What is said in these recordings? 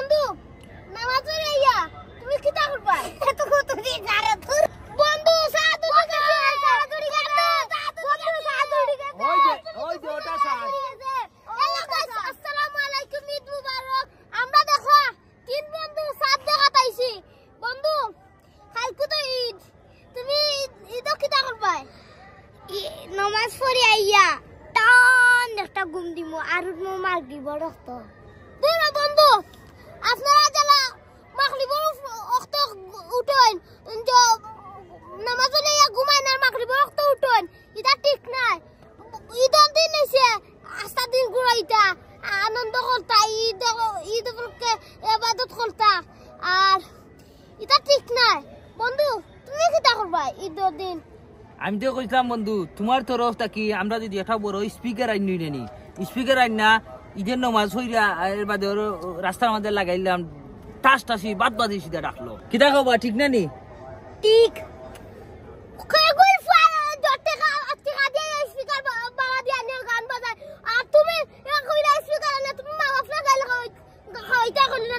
বন্ধু নামাজ পড়ে আইয়া তুমি কি তা করবা এত কত দিন যারে ধর বন্ধু সাদু সাদুড়ি গাতে বন্ধু সাদুড়ি গাতে ওই যে ওটা সাদ আসসালামু আলাইকুম ঈদ মুবারক আমরা দেখো তিন বন্ধু সাদ দেখা পাইছি বন্ধু কালকে তো ঈদ তুমি ঈদ কি তা করবা নামাজ পড়ে আইয়া টান একটা ঘুম দিমু আর মো মার দিব রক্ত দুই বন্ধু আপনারা যারা মাগরিবের ওয়াক্ত উঠেন যে নামাজ পড়ে ঘুমায় না মাগরিবের ওয়াক্ত উঠেন এটা ঠিক নাই ঈদের দিন এসে আস্তা দিন ঘুরাইতা আনন্দ করতা ঈদ উপলক্ষে ইবাদত করতা আর এটা ঠিক নাই বন্ধু তুমি কি তা করবা ঈদের দিন আমি তো কইতাম বন্ধু তোমার তরফ থাকি আমরা যদি একটা বড় স্পিকার আইন নিই নি স্পিকার আইন না ঈদের নামাজ হইরা এর বাদে রাস্তার মধ্যে লাগাইলাম টাস টাসি বাদ বাদি সিধা ডাকলো কিতা কবা ঠিক না নি ঠিক কই ফারা জটে কা দিয়ে স্পিকার বাবা দিয়ে নে গান বাজায় আর তুমি কইরা স্পিকার না তুমি মা বাপরা গাইল খাইতা কইল না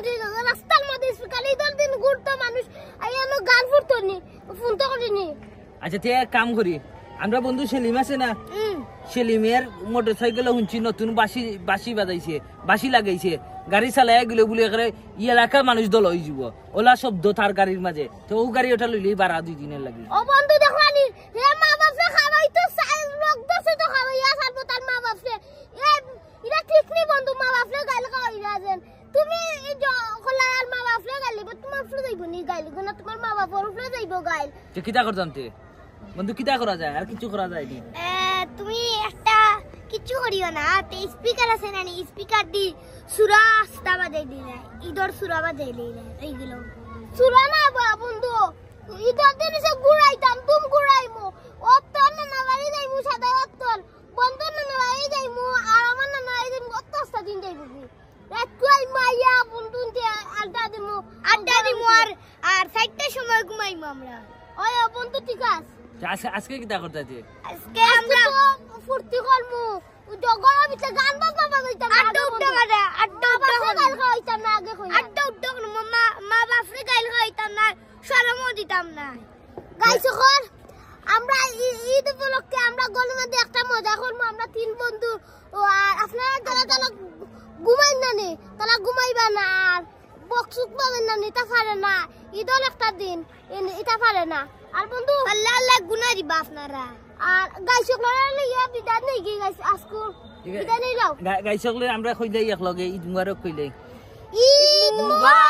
রাস্তার মধ্যে স্পিকার ঈদের দিন ঘুরতো মানুষ আইয়ানো গান ফুটতো নি ফোন তো করিনি আচ্ছা তে এক কাম করি আমরা বন্ধু সেলিম আছে না সেলিমের মোটরসাইকেল হুঁচি নতুন বাসি বাজাইছে বাসি লাগাইছে গাড়ি চালাই গেলে বলে ই এলাকার মানুষ দল হয়ে যাব ওলা শব্দ তার গাড়ির মাঝে তো ও গাড়ি ওটা লইলেই 12 দিনের লাগে ও বন্ধু দেখলানি হে মা বাপে খাওয়াই তো লোক দছে তো খাওয়াইয়া সারবো তার মা বাপে এটা ঠিক নেই বন্ধু মা বাপে গাইল খাওয়াইরা যেন তুমি খোলার মা বাপে গাইলি তোমার ফুল যাইব নি গাইলি না তোমার মা বাপর ফুল যাইব গাইল তো কিতা করতাম তে বন্ধু কিতা করা যায় আর কিছু করা যায় নি তুমি একটা কিছু করিও না তে স্পিকার আছে না স্পিকার দি সুরা আস্তা বাজাই দিলে ঈদর সুরা বাজাই দিলে এইগুলো সুরা না বন্ধু ঈদর দিন সে ঘুরাইতাম তুমি ঘুরাইমু অত্তর না বাড়ি যাইমু সাদা অত্তর বন্ধু না বাড়ি যাইমু আর আমার না এইদিন কত আস্তা দিন যাইবু রাতকুই মাইয়া বন্ধু আড্ডা দিমু আর 4টার সময় ঘুমাইমু আমরা ওই বন্ধু ঠিক আছে আজকে কিতা করতে আছে আজকে আমরা ফুর্তি করমু জগড়া ভিতরে গান বাজাইতাম আড্ডা উঠতে পারে আড্ডা গাইল খাইতাম না আগে কই আড্ডা উঠতে মা বাপরে গাইল খাইতাম না শরমও দিতাম না গাইছো কর আমরা ঈদ উপলক্ষে আমরা গলির মধ্যে একটা মজা করব আমরা তিন বন্ধু আর আপনারা যারা ঘুমাই না নি তারা ঘুমাইবা না আর বকসুক পাবেন না নি তা পারে না ঈদের একটা দিন এটা পারে না আর বন্ধু আল্লাহ আল্লাহ গুনাহ দিবা আপনারা আর গাইছকলে ইয়া বিদাত নেই কি গাইছ আজকু বিদাত নেই লাও গাইছকলে আমরা কইলাই এক লগে ঈদ মুবারক কইলাই ঈদ মুবারক।